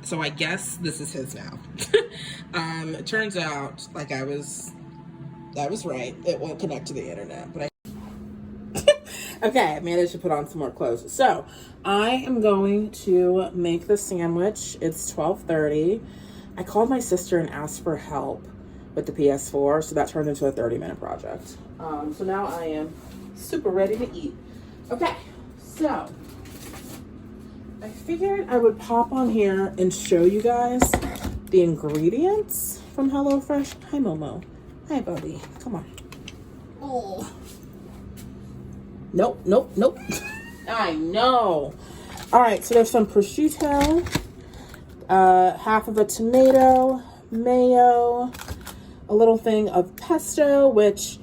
So I guess this is his now. It turns out, like I was right. It won't connect to the internet, but okay, I managed to put on some more clothes. So I am going to make the sandwich. It's 12:30. I called my sister and asked for help with the PS4, so that turned into a 30-minute project. So now I am super ready to eat. Okay, so I figured I would pop on here and show you guys the ingredients from HelloFresh. Hi, Momo. Hi, buddy. Come on. Oh. Nope, nope, nope. I know. All right, so there's some prosciutto, half of a tomato, mayo, a little thing of pesto, which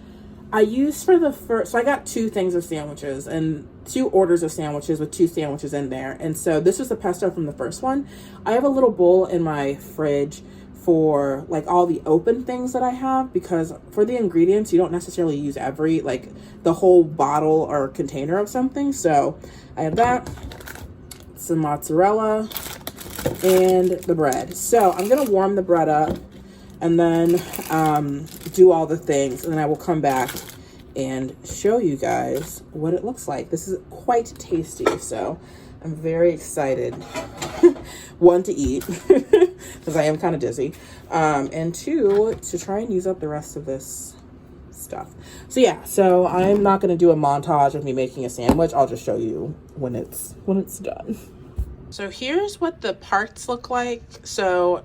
I used for the first. So I got 2 things of sandwiches and 2 orders of sandwiches with 2 sandwiches in there. And so this was the pesto from the first one. I have a little bowl in my fridge for like all the open things that I have, because for the ingredients you don't necessarily use the whole bottle or container of something. So I have that, some mozzarella, and the bread. So I'm gonna warm the bread up and then do all the things, and then I will come back and show you guys what it looks like. This is quite tasty, so I'm very excited. 1, to eat, because I am kind of dizzy, and 2, to try and use up the rest of this stuff. So yeah, so I'm not going to do a montage of me making a sandwich. I'll just show you when it's done. So here's what the parts look like. So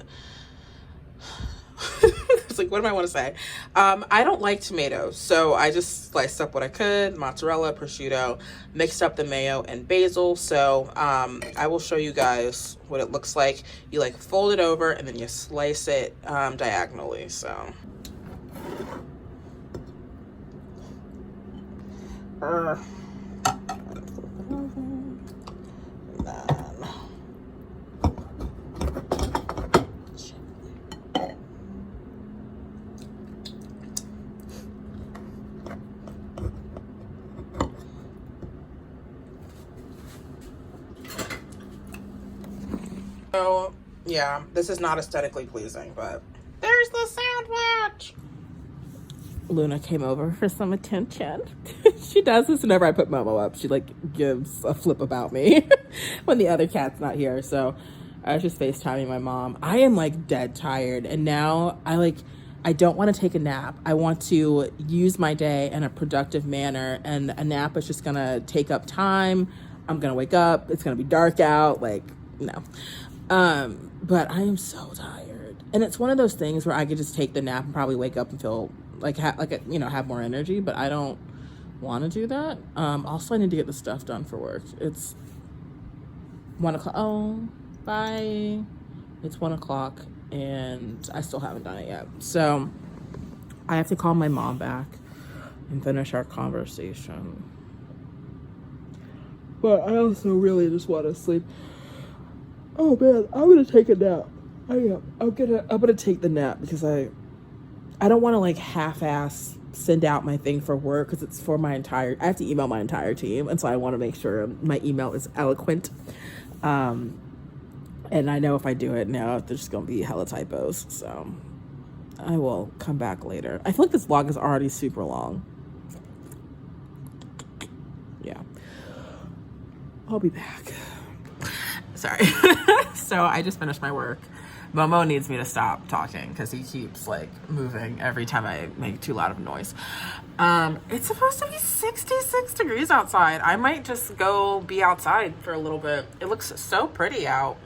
it's like, what do I want to say? I don't like tomatoes, so I just sliced up what I could, mozzarella, prosciutto, mixed up the mayo and basil. So I will show you guys what it looks like. You like fold it over and then you slice it diagonally. So yeah, this is not aesthetically pleasing, but there's the sandwich. Luna came over for some attention. She does this whenever I put Momo up. She like gives a flip about me when the other cat's not here. So I was just FaceTiming my mom. I am like dead tired, and now I don't want to take a nap. I want to use my day in a productive manner, and a nap is just gonna take up time. I'm gonna wake up, it's gonna be dark out, like, no. But I am so tired, and it's one of those things where I could just take the nap and probably wake up and feel have more energy, but I don't want to do that. Also, I need to get the stuff done for work. It's 1 o'clock. Oh, bye. It's 1 o'clock and I still haven't done it yet. So I have to call my mom back and finish our conversation. But I also really just want to sleep. Oh man, I'm gonna take a nap. I am. I'm gonna take the nap because I don't want to like half-ass send out my thing for work, because it's for I have to email my entire team, and so I want to make sure my email is eloquent. And I know if I do it now, there's just gonna be hella typos. So I will come back later. I feel like this vlog is already super long. Yeah. I'll be back. Sorry. So I just finished my work. Momo needs me to stop talking because he keeps like moving every time I make too loud of a noise. It's supposed to be 66 degrees outside. I might just go be outside for a little bit. It looks so pretty out.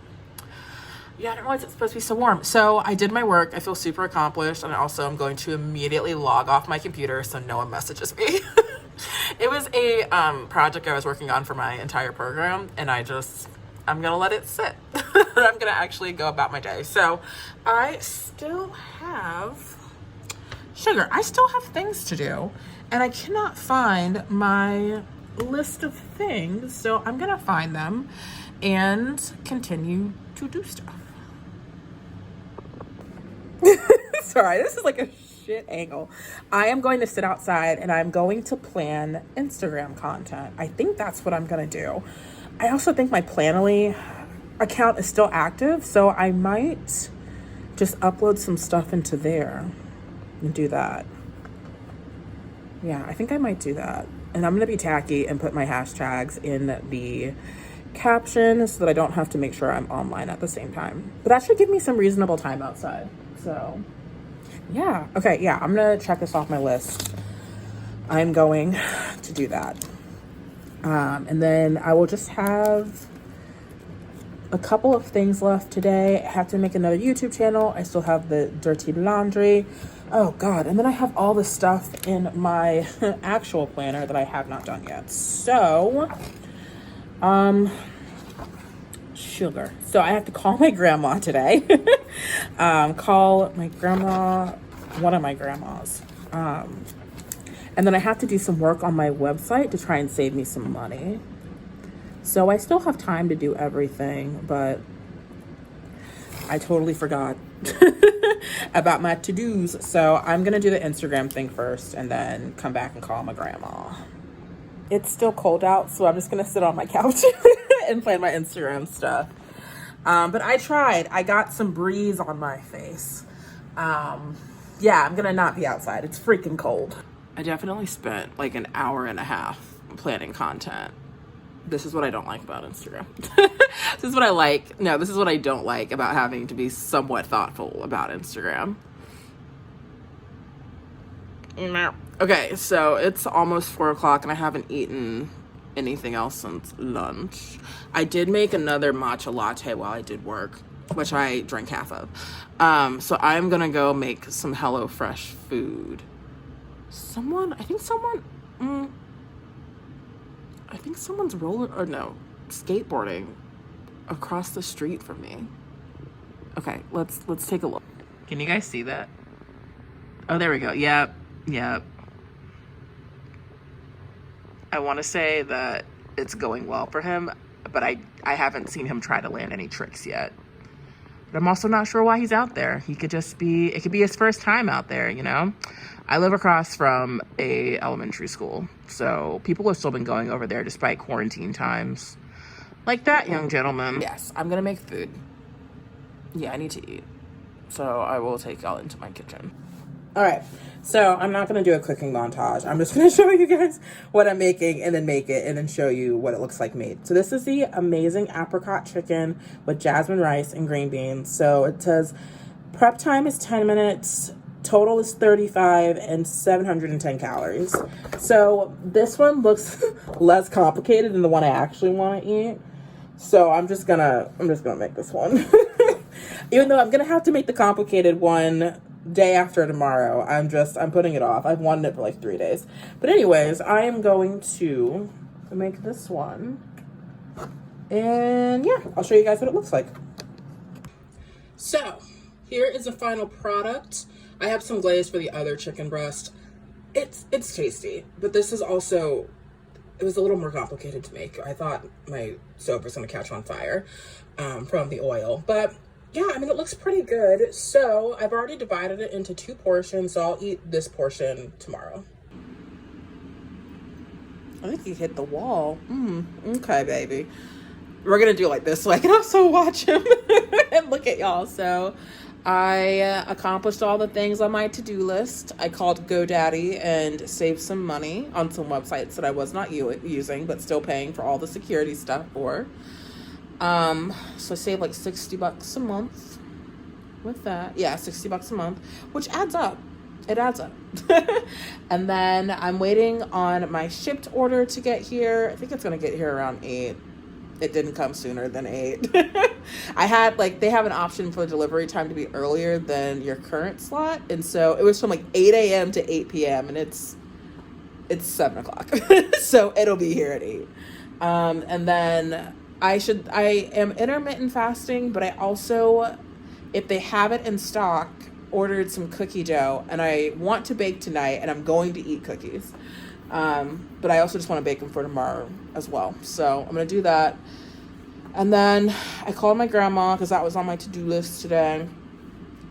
Yeah, I didn't realize it's supposed to be so warm. So I did my work. I feel super accomplished. And also I'm going to immediately log off my computer so no one messages me. It was a project I was working on for my entire program, and I'm gonna let it sit. I'm gonna actually go about my day. So I still have sugar. I still have things to do, and I cannot find my list of things. So I'm gonna find them and continue to do stuff. Sorry, this is like a shit angle. I am going to sit outside and I'm going to plan Instagram content. I think that's what I'm gonna do. I also think my Planoly account is still active, so I might just upload some stuff into there and do that. Yeah, I think I might do that. And I'm gonna be tacky and put my hashtags in the caption so that I don't have to make sure I'm online at the same time. But that should give me some reasonable time outside. So yeah, okay, yeah, I'm gonna check this off my list. I'm going to do that. And then I will just have a couple of things left today. I have to make another YouTube channel. I still have the dirty laundry. Oh God, and then I have all the stuff in my actual planner that I have not done yet. So, sugar. So I have to call my grandma today. Call my grandma, one of my grandmas. And then I have to do some work on my website to try and save me some money. So I still have time to do everything, but I totally forgot about my to-dos. So I'm going to do the Instagram thing first and then come back and call my grandma. It's still cold out, so I'm just going to sit on my couch and play my Instagram stuff. But I tried. I got some breeze on my face. Yeah, I'm going to not be outside. It's freaking cold. I definitely spent like an hour and a half planning content. This is what I don't like about Instagram. This is what I like. No, this is what I don't like about having to be somewhat thoughtful about Instagram. Okay, so it's almost 4 o'clock and I haven't eaten anything else since lunch. I did make another matcha latte while I did work, which I drank half of. So I'm gonna go make some HelloFresh food. I think someone's skateboarding across the street from me. Okay, let's take a look. Can you guys see that? Oh, there we go. Yep. I want to say that it's going well for him, but I haven't seen him try to land any tricks yet. But I'm also not sure why he's out there. It could be his first time out there, you know? I live across from a elementary school, so people have still been going over there despite quarantine times. Like that young gentleman. Yes, I'm gonna make food. Yeah, I need to eat. So I will take y'all into my kitchen. All right, so I'm not gonna do a cooking montage. I'm just gonna show you guys what I'm making and then make it and then show you what it looks like made. So this is the amazing apricot chicken with jasmine rice and green beans. So it says prep time is 10 minutes. Total is 35 and 710 calories. So this one looks less complicated than the one I actually want to eat. So I'm just gonna make this one. Even though I'm gonna have to make the complicated one day after tomorrow. I'm putting it off. I've wanted it for like 3 days. But anyways, I am going to make this one. And yeah, I'll show you guys what it looks like. So here is the final product. I have some glaze for the other chicken breast. It's tasty, but this is also, it was a little more complicated to make. I thought my stove was gonna catch on fire from the oil, but yeah, I mean, it looks pretty good. So I've already divided it into 2 portions, so I'll eat this portion tomorrow. I think he hit the wall. Okay, baby. We're gonna do it like this so I can also watch him and look at y'all. So I accomplished all the things on my to-do list. I called GoDaddy and saved some money on some websites that I was not using, but still paying for all the security stuff for. So I saved like $60 a month with that. Yeah, $60 a month, which adds up. It adds up. And then I'm waiting on my shipped order to get here. I think it's going to get here around 8. It didn't come sooner than 8. I had they have an option for the delivery time to be earlier than your current slot. And so it was from like 8 a.m. to 8 p.m. and it's 7 o'clock. So it'll be here at 8. And then I am intermittent fasting, but I also, if they have it in stock, ordered some cookie dough, and I want to bake tonight, and I'm going to eat cookies. But I also just want to bake them for tomorrow as well. So I'm going to do that. And then I called my grandma because that was on my to-do list today.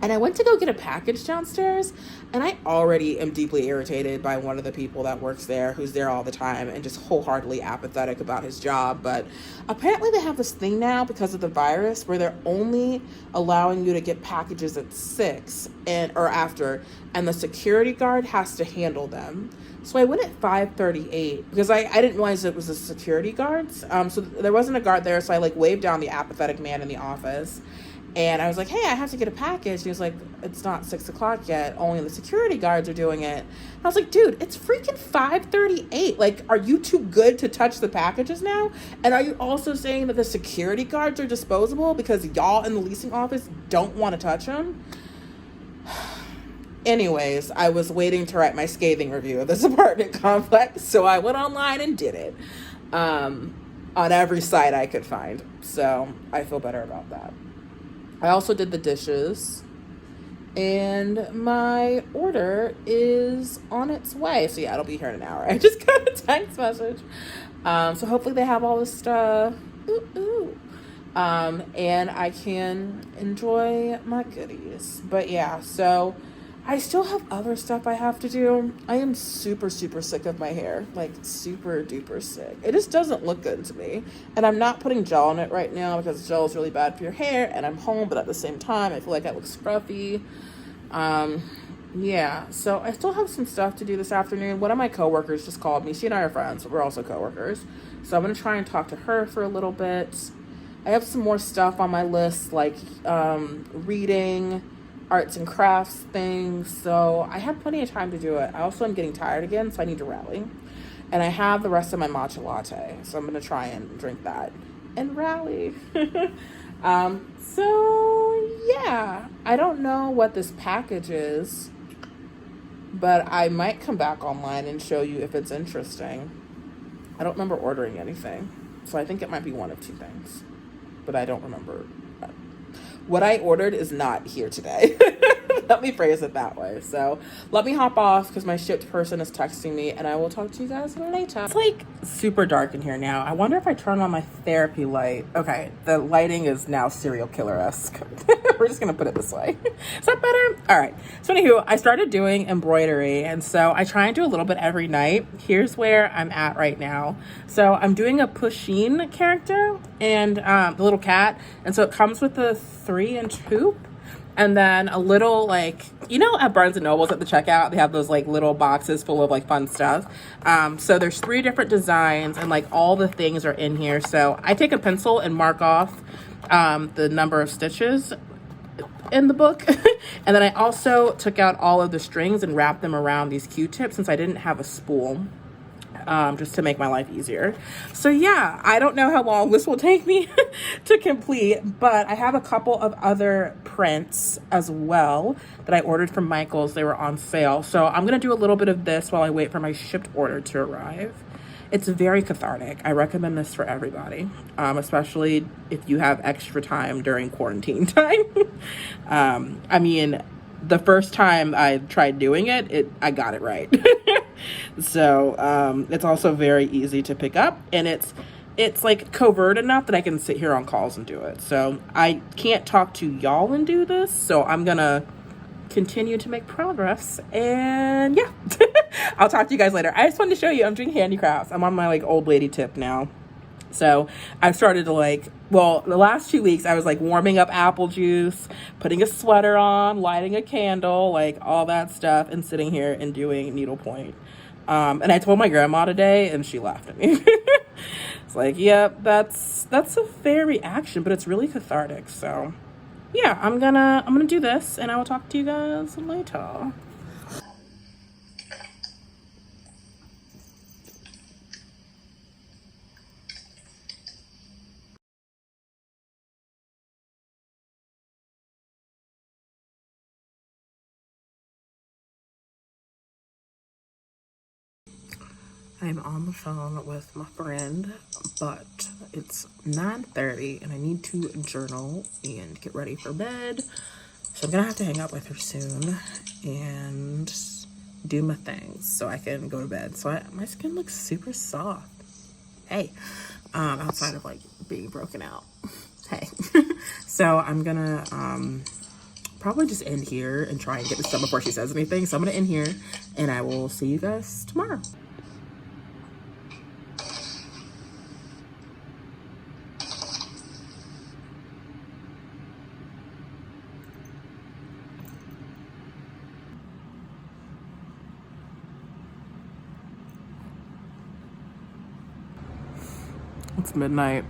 And I went to go get a package downstairs, and I already am deeply irritated by one of the people that works there, who's there all the time and just wholeheartedly apathetic about his job. But apparently they have this thing now because of the virus where they're only allowing you to get packages at 6 or after, and the security guard has to handle them. So I went at 5:38 because I didn't realize it was the security guards. So there wasn't a guard there, so I like waved down the apathetic man in the office. And I was like, hey, I have to get a package. And he was like, it's not 6 o'clock yet. Only the security guards are doing it. And I was like, dude, it's freaking 5:38. Like, are you too good to touch the packages now? And are you also saying that the security guards are disposable because y'all in the leasing office don't want to touch them? Anyways, I was waiting to write my scathing review of this apartment complex. So I went online and did it on every site I could find. So I feel better about that. I also did the dishes, and my order is on its way. So yeah, it'll be here in an hour. I just got a text message. So hopefully they have all this stuff. And I can enjoy my goodies. But yeah, so I still have other stuff I have to do. I am super, super sick of my hair. Like, super duper sick. It just doesn't look good to me. And I'm not putting gel on it right now because gel is really bad for your hair. And I'm home, but at the same time, I feel like I look scruffy. Yeah, so I still have some stuff to do this afternoon. One of my coworkers just called me. She and I are friends, but we're also coworkers. So I'm going to try and talk to her for a little bit. I have some more stuff on my list, like reading, arts and crafts things, so I have plenty of time to do it. I also am getting tired again, so I need to rally. And I have the rest of my matcha latte, so I'm gonna try and drink that and rally. So yeah, I don't know what this package is, but I might come back online and show you if it's interesting. I don't remember ordering anything, so I think it might be one of two things, but I don't remember. What I ordered is not here today. Let me phrase it that way. So let me hop off because my shipped person is texting me, and I will talk to you guys later. It's like super dark in here now. I wonder if I turn on my therapy light. Okay, the lighting is now serial killer-esque. We're just gonna put it this way. Is that better? All right. So anywho, I started doing embroidery, and so I try and do a little bit every night. Here's where I'm at right now. So I'm doing a Pusheen character and the little cat, and so it comes with a 3-inch hoop. And then a little, like, you know, at Barnes & Noble's at the checkout, they have those, like, little boxes full of, like, fun stuff. So there's 3 different designs, and, like, all the things are in here. So I take a pencil and mark off the number of stitches in the book. And then I also took out all of the strings and wrapped them around these Q-tips since I didn't have a spool. Just to make my life easier. So yeah, I don't know how long this will take me to complete, but I have a couple of other prints as well that I ordered from Michael's. They were on sale. So I'm going to do a little bit of this while I wait for my shipped order to arrive. It's very cathartic. I recommend this for everybody, especially if you have extra time during quarantine time. I mean, the first time I tried doing it, I got it right. So it's also very easy to pick up, and it's like covert enough that I can sit here on calls and do it. So I can't talk to y'all and do this, so I'm gonna continue to make progress. And yeah, I'll talk to you guys later. I just wanted to show you I'm doing handicrafts. I'm on my like old lady tip now. So I've started to the last 2 weeks I was like warming up apple juice, putting a sweater on, lighting a candle, like all that stuff, and sitting here and doing needlepoint. And I told my grandma today, and she laughed at me. It's like, yep, that's a fair reaction, but it's really cathartic. So yeah, I'm gonna do this, and I will talk to you guys later. I'm on the phone with my friend, but it's 9:30 and I need to journal and get ready for bed. So I'm gonna have to hang out with her soon and do my things so I can go to bed. So my skin looks super soft. Hey, outside of like being broken out. Hey. So I'm gonna probably just end here and try and get this done before she says anything. So I'm gonna end here, and I will see you guys tomorrow. It's midnight.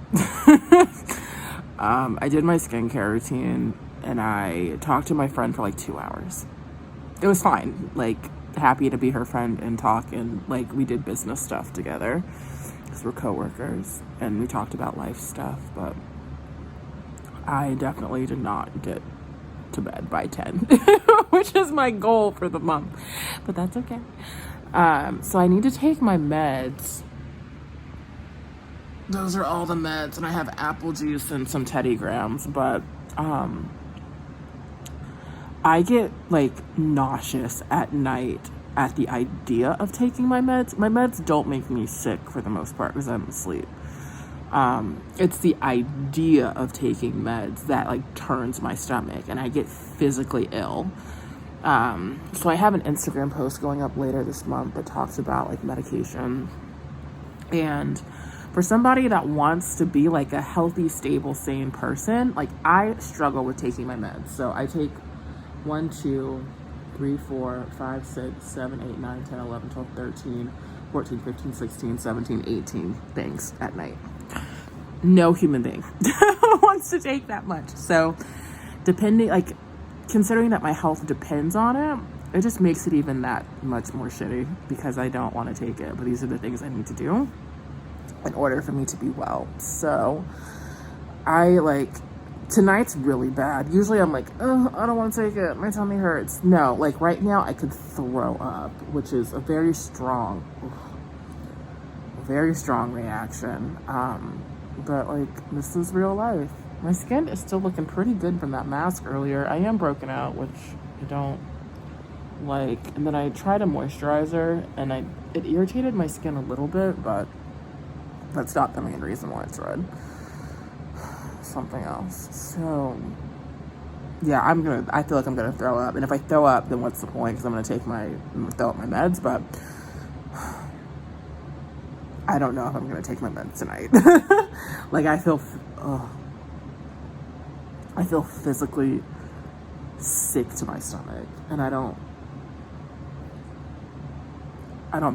I did my skincare routine and I talked to my friend for like 2 hours. It was fine. Like, happy to be her friend and talk, and like we did business stuff together because we're coworkers and we talked about life stuff, but I definitely did not get to bed by 10, which is my goal for the month, but that's okay. So I need to take my meds. Those are all the meds, and I have apple juice and some Teddy Grahams, but I get like nauseous at night at the idea of taking my meds. My meds don't make me sick for the most part because I'm asleep. It's the idea of taking meds that like turns my stomach and I get physically ill. So I have an Instagram post going up later this month that talks about like medication, and for somebody that wants to be like a healthy, stable, sane person, like I struggle with taking my meds. So I take 1, 2, 3, 4, 5, 6, 7, 8, 9, 10, 11, 12, 13, 14, 15, 16, 17, 18 things at night. No human being wants to take that much. So depending, like considering that my health depends on it, it just makes it even that much more shitty because I don't want to take it. But these are the things I need to do in order for me to be well. So tonight's really bad. Usually I'm like, oh, I don't want to take it, my tummy hurts. No, like right now I could throw up, which is a very strong reaction. But like, this is real life. My skin is still looking pretty good from that mask earlier. I am broken out, which I don't like. And then I tried a moisturizer and it irritated my skin a little bit, but that's not the main reason why it's red. Something else. So yeah, I feel like I'm gonna throw up, and if I throw up, then what's the point? Because I'm gonna throw up my meds, but I don't know if I'm gonna take my meds tonight. Like I feel physically sick to my stomach, and I don't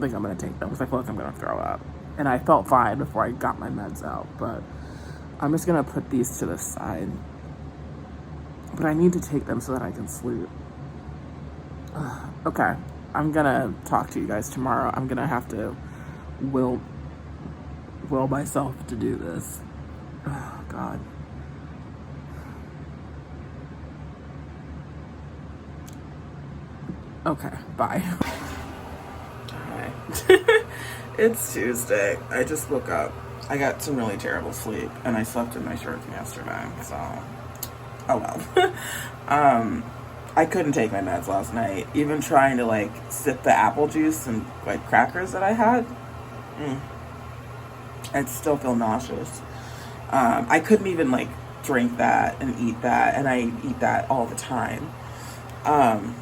think I'm gonna take them because I feel like I'm gonna throw up. And I felt fine before I got my meds out, but I'm just gonna put these to the side. But I need to take them so that I can sleep. Okay, I'm gonna talk to you guys tomorrow. I'm gonna have to will myself to do this. Oh, God. Okay, bye. Hi. It's Tuesday. I just woke up. I got some really terrible sleep, and I slept in my shirt from yesterday, so oh well. I couldn't take my meds last night. Even trying to like sip the apple juice and like crackers that I had, I'd still feel nauseous. I couldn't even like drink that and eat that, and I eat that all the time.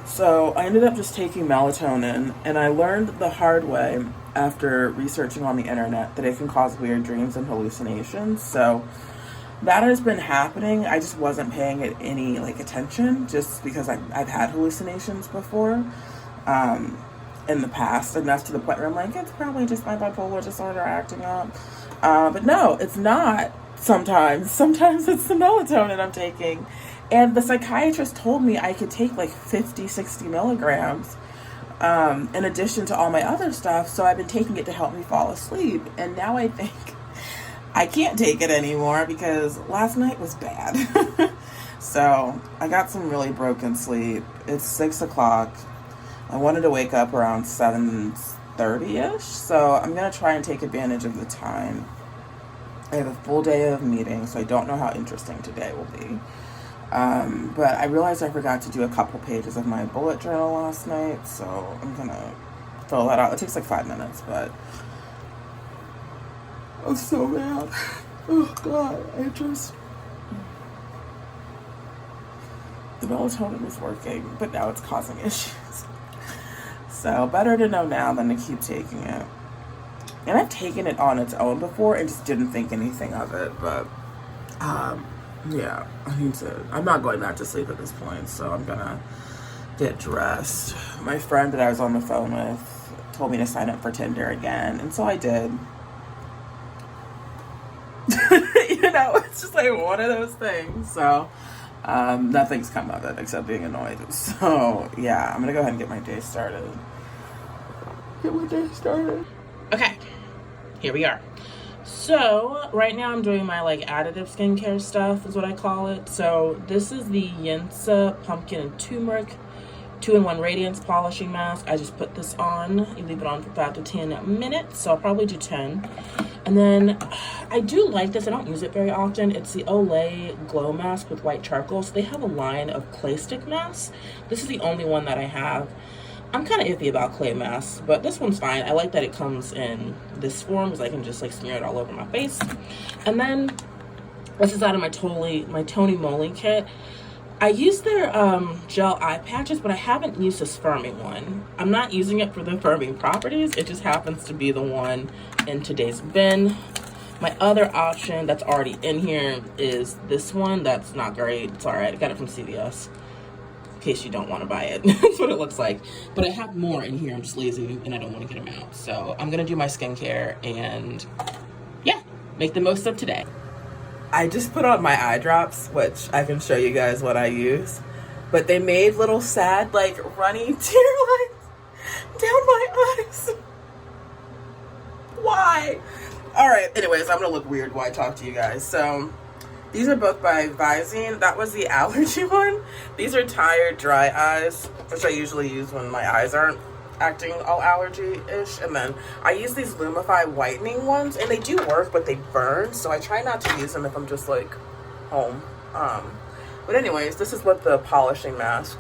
So I ended up just taking melatonin, and I learned the hard way after researching on the internet that it can cause weird dreams and hallucinations. So that has been happening. I just wasn't paying it any like attention, just because I've had hallucinations before in the past, enough to the point where I'm like, it's probably just my bipolar disorder acting up. But no, it's not. Sometimes it's the melatonin I'm taking. And the psychiatrist told me I could take like 50, 60 milligrams in addition to all my other stuff. So I've been taking it to help me fall asleep. And now I think I can't take it anymore because last night was bad. So I got some really broken sleep. It's 6 o'clock. I wanted to wake up around 7:30-ish. So I'm going to try and take advantage of the time. I have a full day of meetings, so I don't know how interesting today will be. But I realized I forgot to do a couple pages of my bullet journal last night, so I'm gonna fill that out. It takes like 5 minutes, but I'm so mad. Oh God, the melatonin is working, but now it's causing issues. So better to know now than to keep taking it. And I've taken it on its own before and just didn't think anything of it, but yeah, I'm not going back to sleep at this point, so I'm gonna get dressed. My friend that I was on the phone with told me to sign up for Tinder again, and so I did. You know, it's just like one of those things. So nothing's come of it except being annoyed. So yeah, I'm gonna go ahead and get my day started. Okay, here we are. So right now I'm doing my like additive skincare stuff is what I call it. So this is the Yinsa Pumpkin and Turmeric 2-in-1 Radiance Polishing Mask. I just put this on. You leave it on for 5 to 10 minutes. So I'll probably do 10. And then I do like this. I don't use it very often. It's the Olay Glow Mask with white charcoal. So they have a line of clay stick masks. This is the only one that I have. I'm kind of iffy about clay masks, but this one's fine. I like that it comes in this form because I can just like smear it all over my face. And then this is out of my Tony Moly kit. I use their gel eye patches, but I haven't used this firming one. I'm not using it for the firming properties. It just happens to be the one in today's bin. My other option that's already in here is this one. That's not great. It's all right. I got it from CVS. In case you don't want to buy it. That's what it looks like. But I have more in here. I'm just lazy and I don't want to get them out. So I'm going to do my skincare and yeah, make the most of today. I just put on my eye drops, which I can show you guys what I use. But they made little sad, like, runny tear lines down my eyes. Why? All right, anyways, I'm going to look weird while I talk to you guys. So these are both by Visine. That was the allergy one. These are tired, dry eyes, which I usually use when my eyes aren't acting all allergy-ish. And then I use these Lumify whitening ones, and they do work, but they burn, so I try not to use them if I'm just like home. But anyways, this is what the polishing mask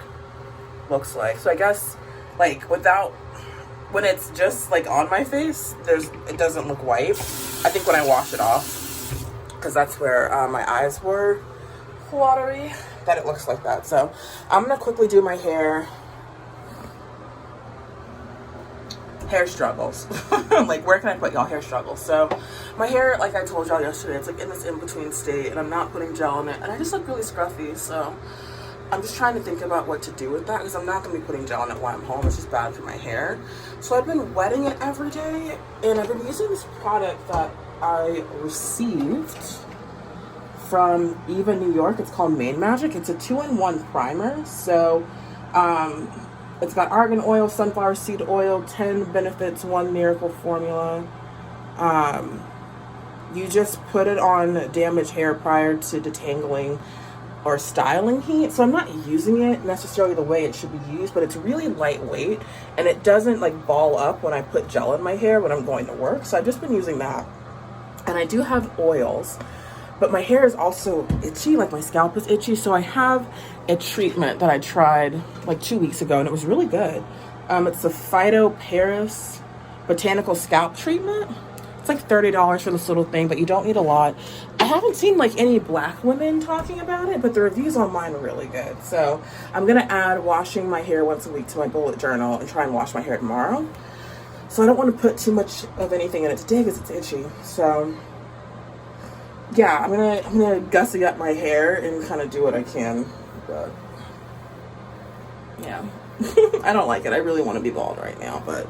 looks like. So I guess like when it's just like on my face, it doesn't look white. I think when I wash it off, because that's where my eyes were watery, that it looks like that. So I'm gonna quickly do my hair. Hair struggles. Like, where can I put y'all? Hair struggles. So my hair, like I told y'all yesterday, it's like in this in-between state, and I'm not putting gel in it, and I just look really scruffy. So I'm just trying to think about what to do with that, because I'm not going to be putting gel in it while I'm home. It's just bad for my hair. So I've been wetting it every day, and I've been using this product that I received from Eva, New York. It's called Main Magic. It's a 2-in-1 primer. So it's got argan oil, sunflower seed oil, 10 benefits, 1 miracle formula. You just put it on damaged hair prior to detangling or styling heat. So I'm not using it necessarily the way it should be used, but it's really lightweight, and it doesn't like ball up when I put gel in my hair when I'm going to work. So I've just been using that. And I do have oils, but my hair is also itchy, like my scalp is itchy. So I have a treatment that I tried like 2 weeks ago, and it was really good. It's the Phyto Paris Botanical Scalp Treatment. It's like $30 for this little thing, but you don't need a lot. I haven't seen like any black women talking about it, but the reviews online are really good. So I'm gonna add washing my hair once a week to my bullet journal and try and wash my hair tomorrow. So I don't want to put too much of anything in it today because it's itchy. So yeah, I'm gonna gussy up my hair and kind of do what I can. But yeah, I don't like it. I really want to be bald right now, but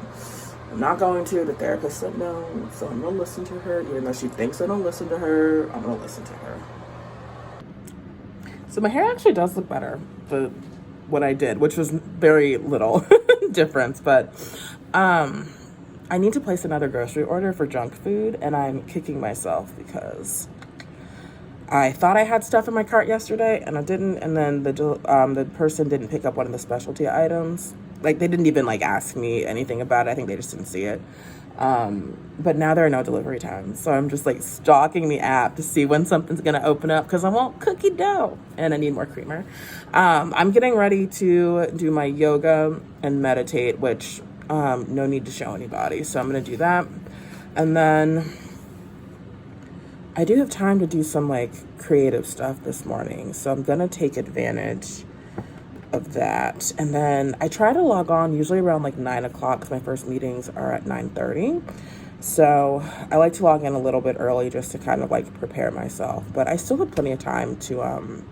I'm not going to. The therapist said no, so I'm gonna listen to her. Even though she thinks I don't listen to her, I'm gonna listen to her. So my hair actually does look better than what I did, which was very little difference. But I need to place another grocery order for junk food, and I'm kicking myself because I thought I had stuff in my cart yesterday, and I didn't. And then the person didn't pick up one of the specialty items. Like, they didn't even like ask me anything about it. I think they just didn't see it. But now there are no delivery times, so I'm just like stalking the app to see when something's gonna open up because I want cookie dough and I need more creamer. I'm getting ready to do my yoga and meditate, which no need to show anybody. So I'm gonna do that, and then I do have time to do some like creative stuff this morning, so I'm gonna take advantage of that. And then I try to log on usually around like 9 o'clock because my first meetings are at 9:30. So I like to log in a little bit early just to kind of like prepare myself. But I still have plenty of time to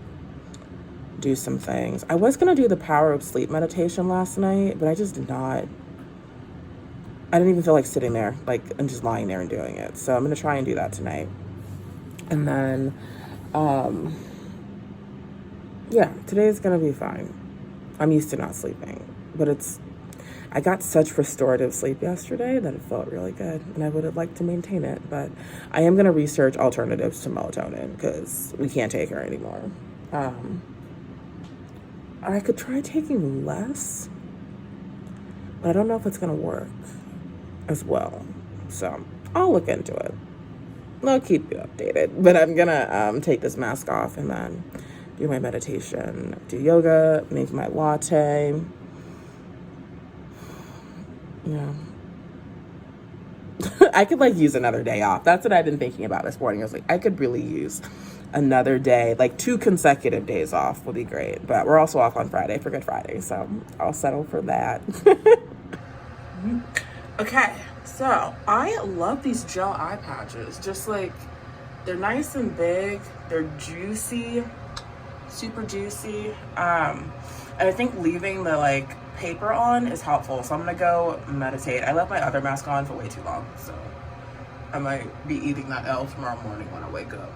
do some things. I was going to do the power of sleep meditation last night, but I just did not. I didn't even feel like sitting there, like, and just lying there and doing it. So I'm going to try and do that tonight. And then, yeah, today is going to be fine. I'm used to not sleeping, but I got such restorative sleep yesterday that it felt really good, and I would have liked to maintain it, but I am going to research alternatives to melatonin because we can't take her anymore. I could try taking less, but I don't know if it's going to work as well. So I'll look into it. I'll keep you updated, but I'm going to take this mask off and then do my meditation, do yoga, make my latte. Yeah. I could like use another day off. That's what I've been thinking about this morning. I was like, I could really use another day, like 2 consecutive days off would be great. But we're also off on Friday for Good Friday, so I'll settle for that. Okay, so I love these gel eye patches. Just like, they're nice and big. They're juicy, super juicy. And I think leaving the like paper on is helpful. So I'm gonna go meditate. I left my other mask on for way too long, so I might be eating that L tomorrow morning when I wake up.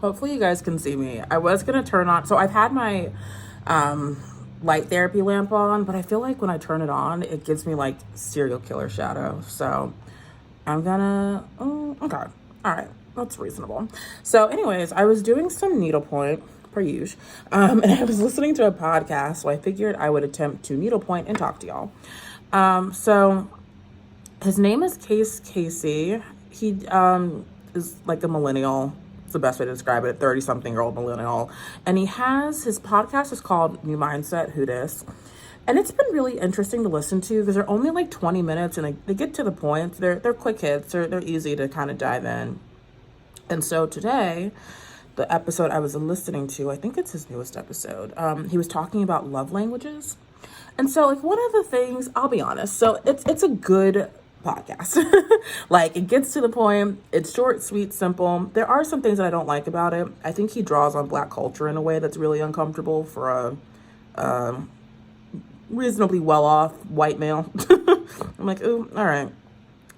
Hopefully you guys can see me. I was gonna turn on, so I've had my light therapy lamp on, but I feel like when I turn it on, it gives me like serial killer shadow. So I'm gonna, okay, all right, that's reasonable. So anyways, I was doing some needlepoint per usual, and I was listening to a podcast, so I figured I would attempt to needlepoint and talk to y'all. So his name is Casey. He is like a millennial. It's the best way to describe it, 30-something-year-old millennial. And his podcast is called New Mindset, Who Dis. And it's been really interesting to listen to because they're only like 20 minutes and they get to the point. They're quick hits. They're easy to kind of dive in. And so today, the episode I was listening to, I think it's his newest episode, he was talking about love languages. And so like one of the things, I'll be honest, so it's a good podcast. Like, it gets to the point. It's short, sweet, simple. There are some things that I don't like about it. I think he draws on Black culture in a way that's really uncomfortable for a reasonably well-off white male. I'm like, ooh, all right.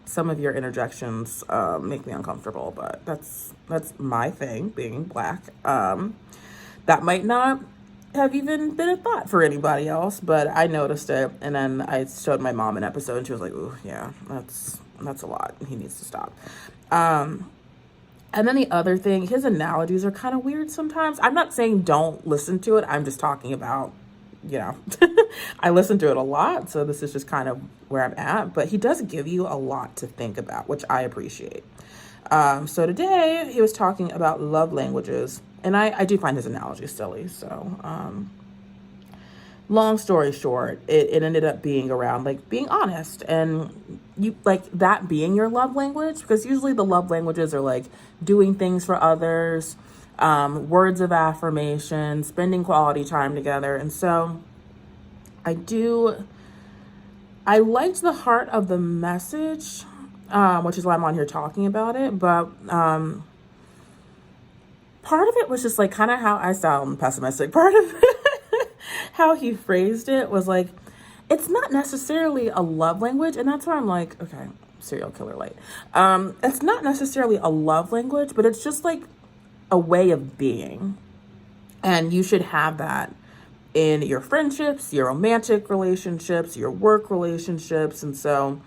Some of your interjections make me uncomfortable, but that's my thing, being Black. That might not have even been a thought for anybody else, but I noticed it, and then I showed my mom an episode, and she was like, ooh, yeah, that's a lot. He needs to stop. And then the other thing, his analogies are kind of weird sometimes. I'm not saying don't listen to it. I'm just talking about, I listen to it a lot, so this is just kind of where I'm at, but he does give you a lot to think about, which I appreciate. So today he was talking about love languages, and I do find his analogy silly. So, long story short, it ended up being around like being honest, and you like that being your love language, because usually the love languages are like doing things for others, words of affirmation, spending quality time together. And so I liked the heart of the message, which is why I'm on here talking about it. But part of it was just like kind of how I sound pessimistic. Part of it, how he phrased it was like, it's not necessarily a love language. And that's where I'm like, okay, serial killer light. It's not necessarily a love language, but it's just like a way of being. And you should have that in your friendships, your romantic relationships, your work relationships. And so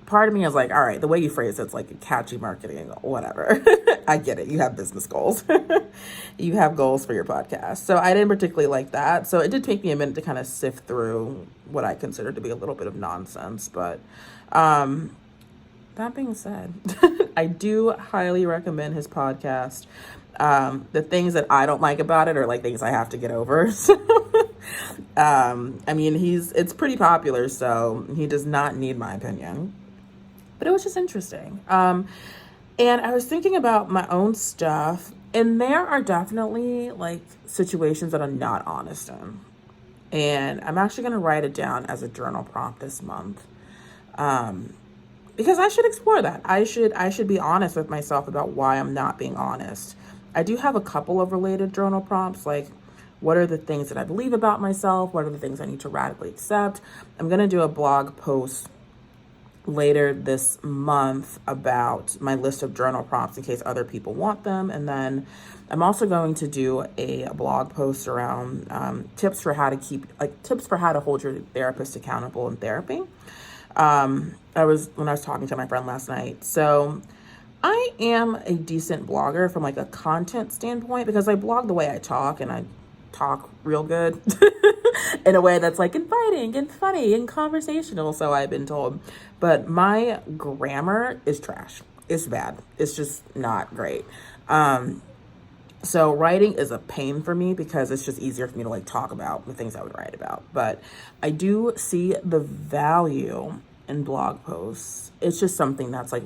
part of me is like, all right, the way you phrase it's like catchy marketing, whatever. I get it. You have business goals. You have goals for your podcast. So I didn't particularly like that. So it did take me a minute to kind of sift through what I consider to be a little bit of nonsense. But that being said, I do highly recommend his podcast. The things that I don't like about it are like things I have to get over. So, I mean, it's pretty popular, so he does not need my opinion. but it was just interesting. And I was thinking about my own stuff, and there are definitely like situations that I'm not honest in. And I'm actually going to write it down as a journal prompt this month. Because I should explore that. I should be honest with myself about why I'm not being honest. I do have a couple of related journal prompts, like what are the things that I believe about myself? What are the things I need to radically accept? I'm going to do a blog post later this month about my list of journal prompts in case other people want them. And then I'm also going to do a blog post around tips for how to hold your therapist accountable in therapy. When I was talking to my friend last night. So I am a decent blogger from like a content standpoint because I blog the way I talk, and I talk real good in a way that's like inviting and funny and conversational, so I've been told. But my grammar is trash. It's bad. It's just not great. So writing is a pain for me because it's just easier for me to like talk about the things I would write about. But I do see the value in blog posts. It's just something that's like,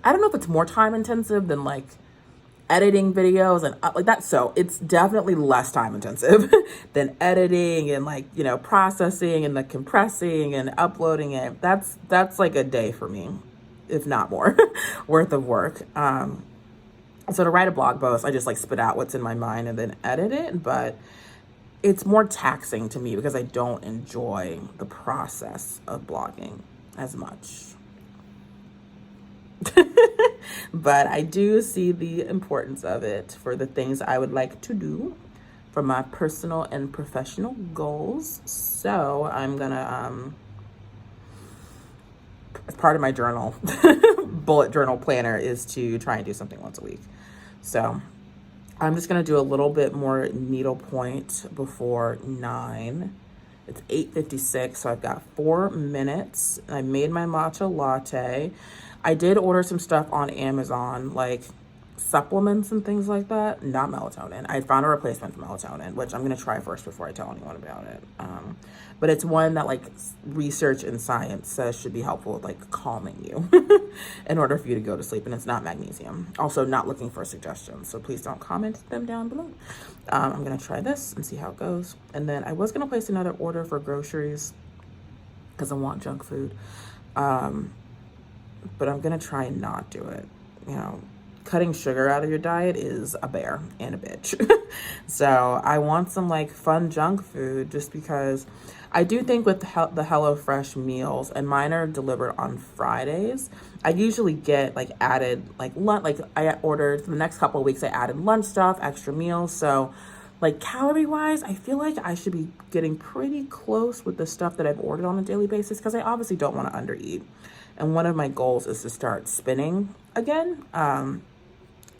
I don't know if it's more time intensive than like editing videos and like that. So it's definitely less time intensive than editing and like, you know, processing and the compressing and uploading it. That's like a day for me, if not more, worth of work. So to write a blog post, I just like spit out what's in my mind and then edit it. But it's more taxing to me because I don't enjoy the process of blogging as much. But I do see the importance of it for the things I would like to do for my personal and professional goals. So I'm gonna, as part of my journal, bullet journal planner is to try and do something once a week. So I'm just gonna do a little bit more needlepoint before 9. It's 8:56, so I've got 4 minutes. I made my matcha latte. I did order some stuff on Amazon, like supplements and things like that. Not melatonin. I found a replacement for melatonin, which I'm going to try first before I tell anyone about it. But it's one that like research and science says should be helpful with like calming you in order for you to go to sleep. And it's not magnesium. Also not looking for suggestions. So please don't comment them down below. I'm going to try this and see how it goes. And then I was going to place another order for groceries because I want junk food. But I'm going to try and not do it. You know, cutting sugar out of your diet is a bear and a bitch. So I want some like fun junk food just because I do think with the HelloFresh meals, and mine are delivered on Fridays, I usually get like added like lunch, like I ordered for the next couple of weeks, I added lunch stuff, extra meals. So like calorie wise, I feel like I should be getting pretty close with the stuff that I've ordered on a daily basis because I obviously don't want to undereat. And one of my goals is to start spinning again. So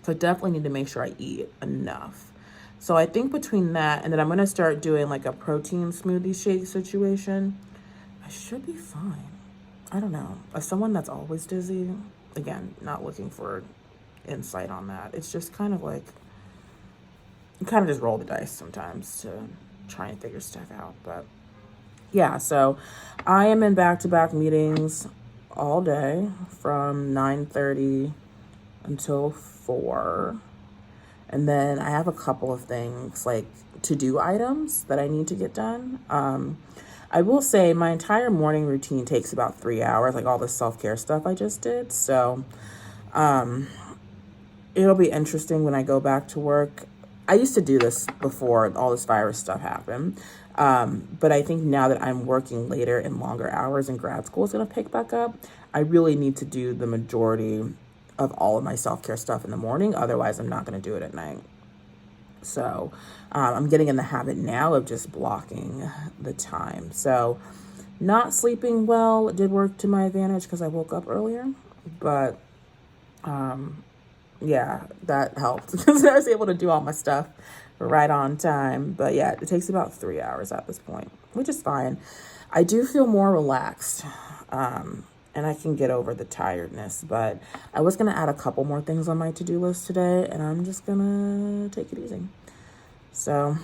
I definitely need to make sure I eat enough. So I think between that and then I'm going to start doing like a protein smoothie shake situation, I should be fine. I don't know. As someone that's always dizzy, again, not looking for insight on that. It's just kind of like, you kind of just roll the dice sometimes to try and figure stuff out. But yeah, so I am in back-to-back meetings all day from 9:30 until 4. And then I have a couple of things like to-do items that I need to get done. I will say my entire morning routine takes about 3 hours, like all the self-care stuff I just did. So it'll be interesting when I go back to work. I used to do this before all this virus stuff happened. But I think now that I'm working later and longer hours and grad school is going to pick back up, I really need to do the majority of all of my self-care stuff in the morning. Otherwise, I'm not going to do it at night. So I'm getting in the habit now of just blocking the time. So not sleeping well did work to my advantage because I woke up earlier. But yeah, that helped because I was able to do all my stuff right on time. But yeah, it takes about 3 hours at this point, which is fine. I do feel more relaxed, and I can get over the tiredness. But I was going to add a couple more things on my to-do list today, and I'm just going to take it easy. So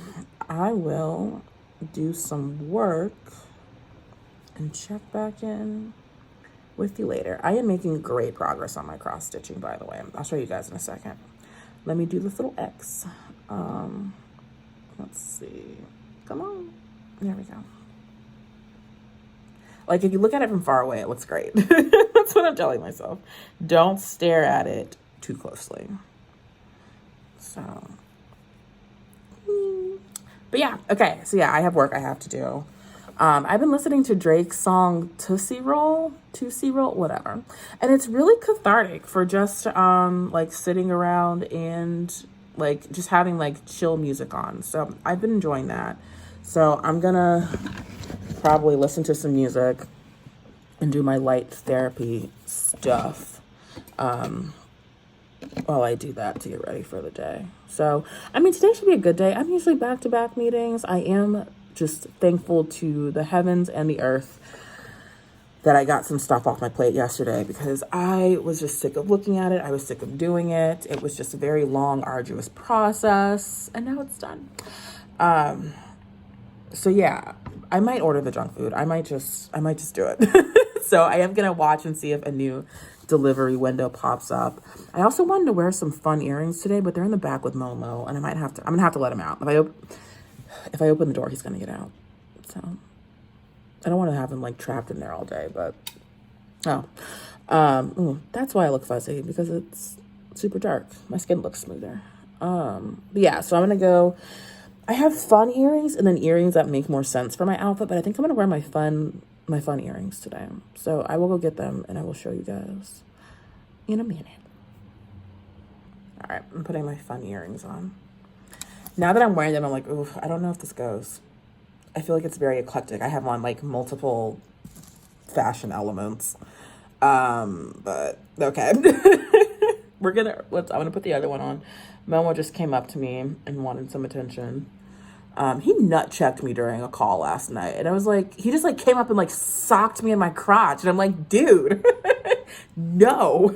I will do some work and check back in with you later. I am making great progress on my cross stitching, by the way. I'll show you guys in a second. Let me do this little X. Let's see. Come on. There we go. Like, if you look at it from far away, it looks great. That's what I'm telling myself. Don't stare at it too closely. So, but yeah, okay. So yeah, I have work I have to do. I've been listening to Drake's song Tootsie Roll, whatever. And it's really cathartic for just, like sitting around and like just having like chill music on. So I've been enjoying that. So I'm gonna probably listen to some music and do my light therapy stuff while I do that to get ready for the day. So, I mean, today should be a good day. I'm usually back-to-back meetings. I am just thankful to the heavens and the earth that I got some stuff off my plate yesterday, because I was just sick of looking at it. I was sick of doing it. It was just a very long, arduous process, and now it's done. So yeah, I might order the junk food. I might just do it. So I am gonna watch and see if a new delivery window pops up. I also wanted to wear some fun earrings today, but they're in the back with Momo, and I'm gonna have to let him out. If I open the door, he's gonna get out. So I don't want to have him like trapped in there all day, but that's why I look fuzzy, because it's super dark. My skin looks smoother. But yeah, so I'm gonna go. I have fun earrings and then earrings that make more sense for my outfit, but I think I'm gonna wear my fun earrings today. So I will go get them and I will show you guys in a minute. All right, I'm putting my fun earrings on. Now that I'm wearing them, I'm like, ooh, I don't know if this goes. I feel like it's very eclectic. I have on like multiple fashion elements. But okay. I'm gonna put the other one on. Momo just came up to me and wanted some attention. He nut checked me during a call last night, and I was like, he just like came up and like socked me in my crotch, and I'm like, dude, no.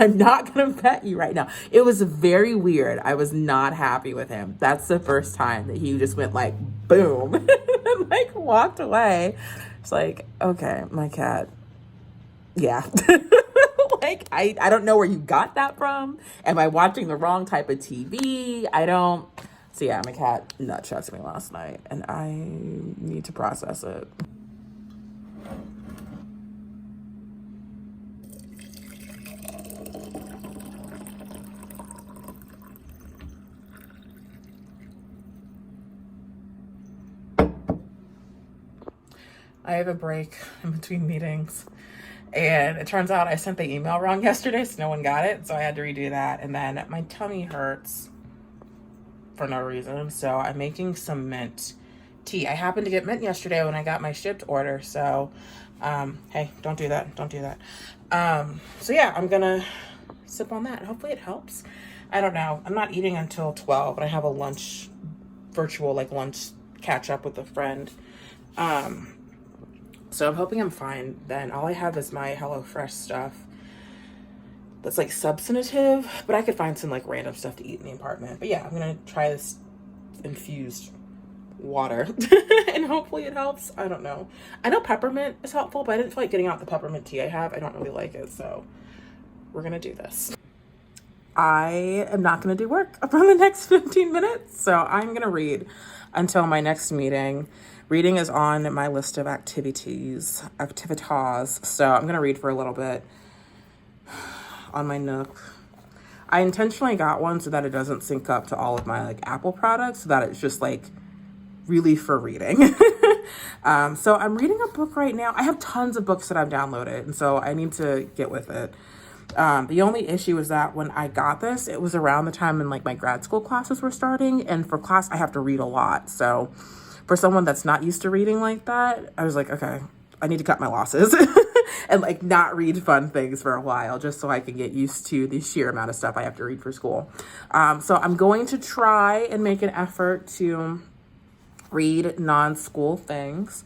I'm not gonna pet you right now. It was very weird. I was not happy with him. That's the first time that he just went like boom and like walked away. It's like, okay, my cat. Yeah. Like, I don't know where you got that from. Am I watching the wrong type of TV? So yeah, my cat nut checked me last night, and I need to process it. I have a break in between meetings, and it turns out I sent the email wrong yesterday, so no one got it, so I had to redo that. And then my tummy hurts for no reason, so I'm making some mint tea. I happened to get mint yesterday when I got my shipped order, so hey, don't do that. So yeah, I'm gonna sip on that. Hopefully it helps. I don't know. I'm not eating until 12, but I have a virtual lunch catch up with a friend. So I'm hoping I'm fine then. All I have is my HelloFresh stuff that's like substantive, but I could find some like random stuff to eat in the apartment. But yeah, I'm gonna try this infused water and hopefully it helps. I don't know. I know peppermint is helpful, but I didn't feel like getting out the peppermint tea I have. I don't really like it, so we're gonna do this. I am not gonna do work for the next 15 minutes, so I'm gonna read until my next meeting. Reading is on my list of activities, so I'm gonna read for a little bit on my Nook. I intentionally got one so that it doesn't sync up to all of my like Apple products, so that it's just like really for reading. So I'm reading a book right now. I have tons of books that I've downloaded, and so I need to get with it. The only issue is that when I got this, it was around the time when like my grad school classes were starting, and for class I have to read a lot. So for someone that's not used to reading like that, I was like, okay, I need to cut my losses and like not read fun things for a while, just so I can get used to the sheer amount of stuff I have to read for school. So I'm going to try and make an effort to read non-school things,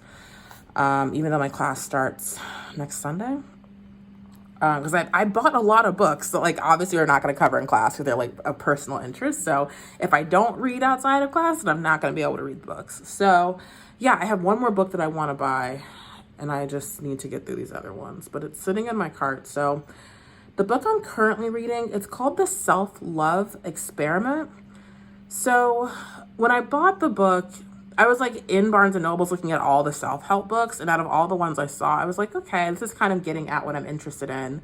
even though my class starts next Sunday. Because I bought a lot of books that like obviously are not going to cover in class because they're like a personal interest. So if I don't read outside of class, then I'm not going to be able to read the books. So yeah, I have one more book that I want to buy, and I just need to get through these other ones, but it's sitting in my cart. So the book I'm currently reading, it's called The Self-Love Experiment. So when I bought the book, I was like in Barnes and Nobles looking at all the self-help books, and out of all the ones I saw, I was like, okay, this is kind of getting at what I'm interested in.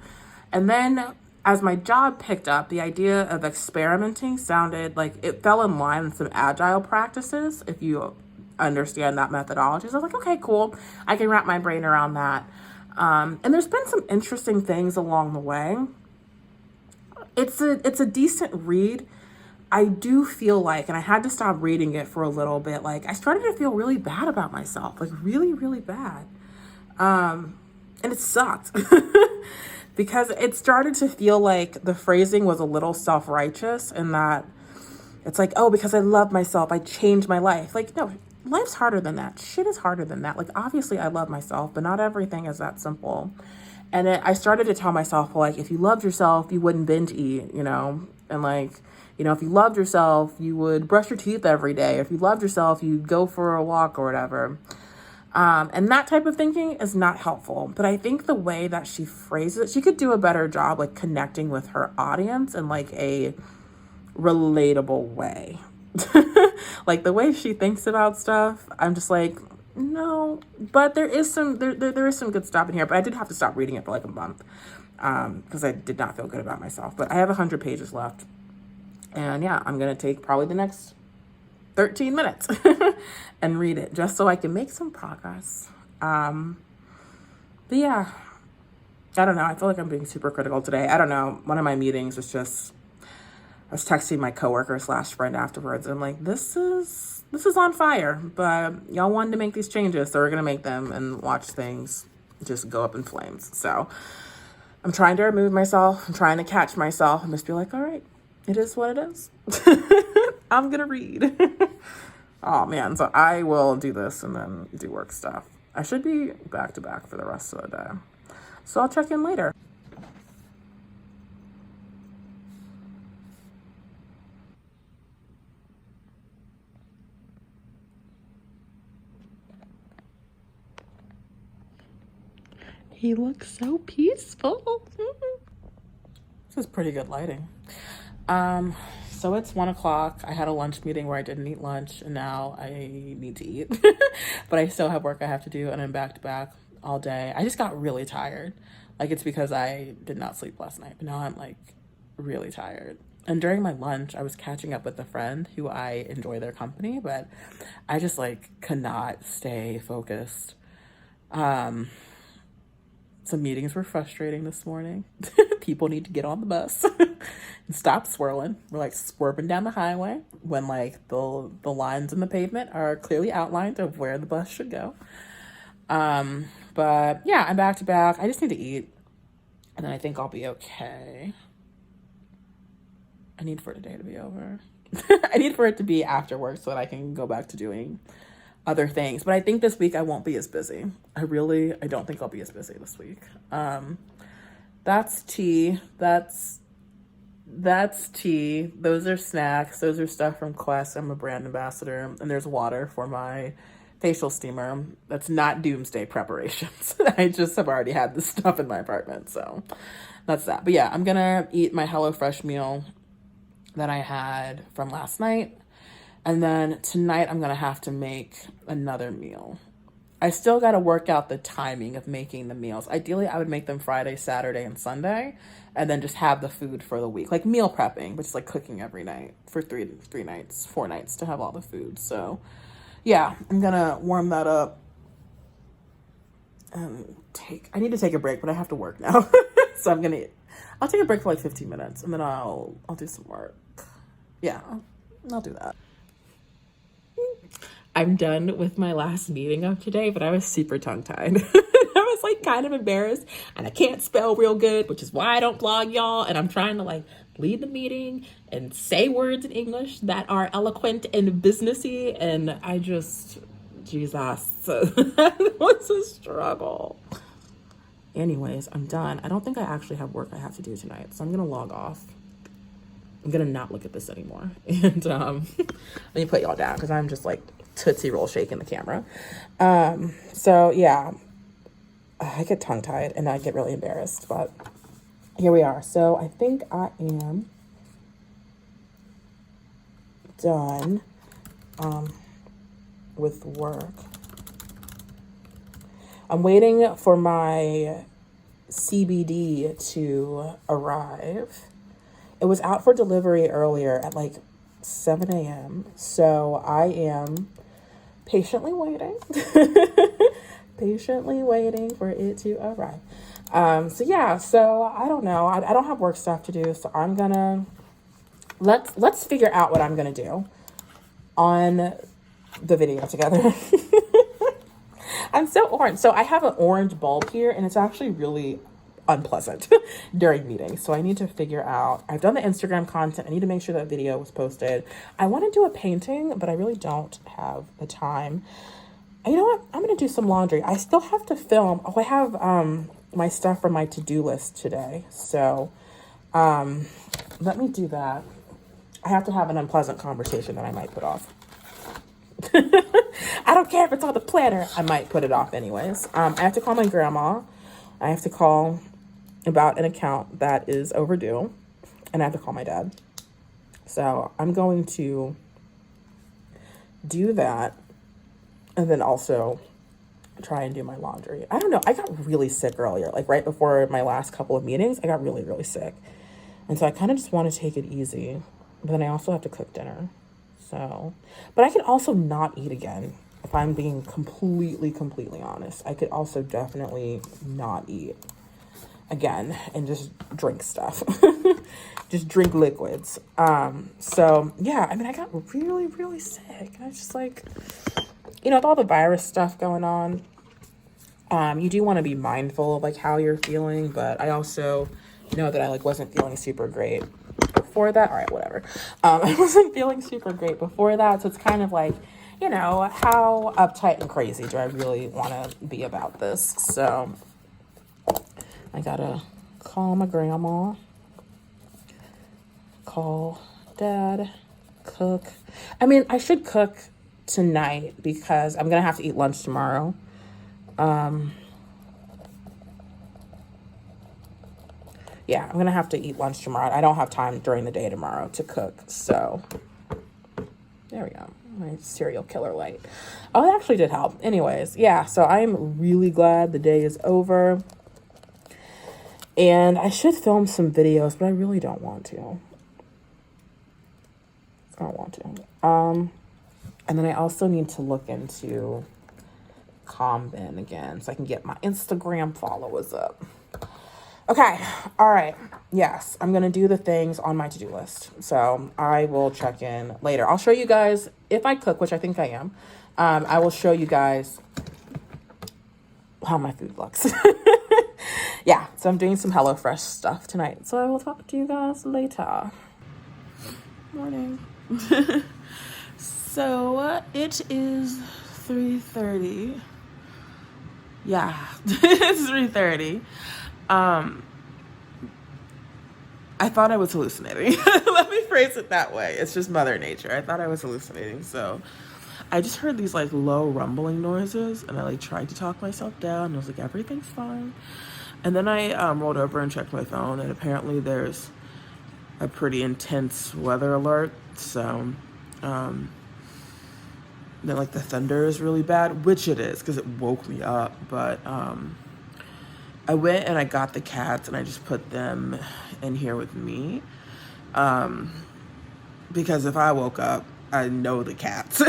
And then as my job picked up, the idea of experimenting sounded like it fell in line with some agile practices, if you understand that methodology. So I was like, okay, cool. I can wrap my brain around that. And there's been some interesting things along the way. It's a decent read. I do feel like, and I had to stop reading it for a little bit, like I started to feel really bad about myself, like really, really bad. And it sucked because it started to feel like the phrasing was a little self-righteous, and that it's like, oh, because I love myself, I changed my life. Like, no, life's harder than that. Shit is harder than that. Like, obviously I love myself, but not everything is that simple. And I started to tell myself, well, like, if you loved yourself, you wouldn't binge eat, you know? And like, you know, if you loved yourself, you would brush your teeth every day. If you loved yourself, you'd go for a walk or whatever. And that type of thinking is not helpful. But I think the way that she phrases it, she could do a better job, like, connecting with her audience in like a relatable way. Like the way she thinks about stuff, I'm just like, no. But there is some good stuff in here. But I did have to stop reading it for like a month because I did not feel good about myself. But I have 100 pages left. And yeah, I'm going to take probably the next 13 minutes and read it just so I can make some progress. But yeah, I don't know. I feel like I'm being super critical today. I don't know. One of my meetings was just, I was texting my coworker / friend afterwards. And I'm like, this is on fire, but y'all wanted to make these changes. So we're going to make them and watch things just go up in flames. So I'm trying to remove myself. I'm trying to catch myself and just be like, all right, it is what it is. I'm going to read. Oh, man. So I will do this and then do work stuff. I should be back to back for the rest of the day. So I'll check in later. He looks so peaceful. This is pretty good lighting. So it's 1 o'clock. I had a lunch meeting where I didn't eat lunch, and now I need to eat. But I still have work I have to do, and I'm back to back all day. I just got really tired. Like, it's because I did not sleep last night, but now I'm like really tired. And during my lunch, I was catching up with a friend who I enjoy their company, but I just like could not stay focused. Some meetings were frustrating this morning. People need to get on the bus and stop swirling. We're like swerving down the highway when like the lines in the pavement are clearly outlined of where the bus should go. But yeah, I'm back to back. I just need to eat and then I think I'll be okay. I need for today to be over. I need for it to be after work so that I can go back to doing other things. But I think this week I won't be as busy. I don't think I'll be as busy this week. That's tea. That's tea. Those are snacks. Those are stuff from Quest. I'm a brand ambassador. And there's water for my facial steamer. That's not doomsday preparations. I just have already had this stuff in my apartment. So that's that. But yeah, I'm going to eat my HelloFresh meal that I had from last night. And then tonight I'm going to have to make another meal. I still got to work out the timing of making the meals. Ideally, I would make them Friday, Saturday, and Sunday, and then just have the food for the week. Like meal prepping, which is like cooking every night for 4 nights to have all the food. So yeah, I'm going to warm that up and I need to take a break, but I have to work now. So I'll take a break for like 15 minutes and then I'll do some work. Yeah, I'll do that. I'm done with my last meeting of today, but I was super tongue-tied. I was like kind of embarrassed and I can't spell real good, which is why I don't blog, y'all. And I'm trying to like lead the meeting and say words in English that are eloquent and businessy. And I just, Jesus, it was a struggle. Anyways, I'm done. I don't think I actually have work I have to do tonight. So I'm going to log off. I'm going to not look at this anymore. And let me put y'all down because I'm just like Tootsie Roll shaking the camera. So yeah, I get tongue-tied and I get really embarrassed, but here we are. So I think I am done with work. I'm waiting for my CBD to arrive. It was out for delivery earlier at like 7 a.m. So I am patiently waiting. Patiently waiting for it to arrive. So yeah, so I don't know. I don't have work stuff to do, so I'm gonna let's figure out what I'm gonna do on the video together. I'm so orange. So I have an orange bulb here, and it's actually really unpleasant during meetings. So I need to figure out, I've done the Instagram content. I need to make sure that video was posted. I want to do a painting, but I really don't have the time. And you know what? I'm going to do some laundry. I still have to film. Oh, I have my stuff for my to-do list today. So let me do that. I have to have an unpleasant conversation that I might put off. I don't care if it's on the planner. I might put it off anyways. I have to call my grandma. I have to call about an account that is overdue. And I have to call my dad. So I'm going to do that. And then also try and do my laundry. I don't know. I got really sick earlier. Like right before my last couple of meetings, I got really, really sick. And so I kind of just want to take it easy. But then I also have to cook dinner. So, but I could also not eat again. If I'm being completely honest, I could also definitely not eat again and just drink stuff. Just drink liquids. So yeah, I mean, I got really, really sick. I was just like, you know, with all the virus stuff going on, you do want to be mindful of like how you're feeling, but I also know that I like wasn't feeling super great before that. All right, whatever. I wasn't feeling super great before that. So it's kind of like, you know, how uptight and crazy do I really want to be about this? So I gotta call my grandma, call dad, cook. I mean, I should cook tonight because I'm gonna have to eat lunch tomorrow. Yeah, I'm gonna have to eat lunch tomorrow. I don't have time during the day tomorrow to cook. So there we go. My serial killer light. Oh, it actually did help. Anyways, yeah, so I'm really glad the day is over. And I should film some videos, but I really don't want to. I don't want to. And then I also need to look into Combin again so I can get my Instagram followers up. Okay. All right. Yes, I'm going to do the things on my to-do list. So I will check in later. I'll show you guys if I cook, which I think I am. I will show you guys how my food looks. Yeah. So I'm doing some HelloFresh stuff tonight. So I will talk to you guys later. Morning. So it is 3:30. Yeah, it's 3:30. I thought I was hallucinating. Let me phrase it that way. It's just Mother Nature. I thought I was hallucinating. So I just heard these like low rumbling noises and I like tried to talk myself down. And I was like, everything's fine. And then I rolled over and checked my phone and apparently there's a pretty intense weather alert. So, then like the thunder is really bad, which it is because it woke me up. But I went and I got the cats and I just put them in here with me. Because if I woke up, I know the cats.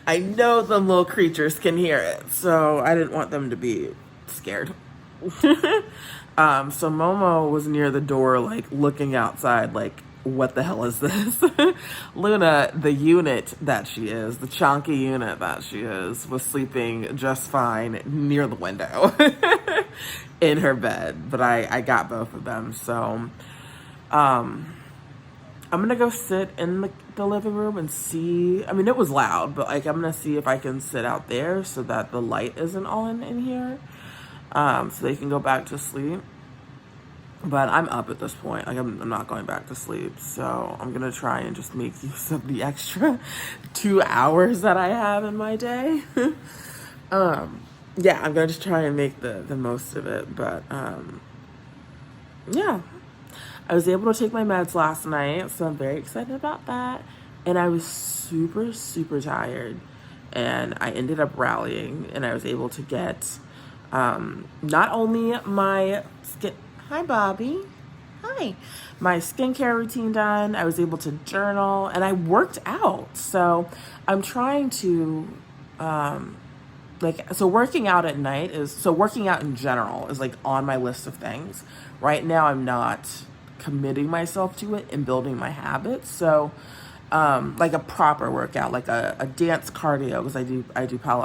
I know the little creatures can hear it. So I didn't want them to be scared. So Momo was near the door, like looking outside, like, what the hell is this? Luna, the unit that she is, the chunky unit that she is, was sleeping just fine near the window in her bed. But I got both of them. So I'm going to go sit in the living room and see. I mean, it was loud, but like I'm going to see if I can sit out there so that the light isn't on in here. So they can go back to sleep. But I'm up at this point. Like I'm not going back to sleep. So I'm going to try and just make use of the extra 2 hours that I have in my day. yeah, I'm gonna just try and make the most of it. But yeah, I was able to take my meds last night, so I'm very excited about that. And I was super, super tired, and I ended up rallying, and I was able to get not only my skin. Hi, Bobby. Hi. My skincare routine done. I was able to journal, and I worked out. So I'm trying to so working out at night working out in general is like on my list of things. Right now I'm not committing myself to it and building my habits. So like a proper workout, like a dance cardio, because I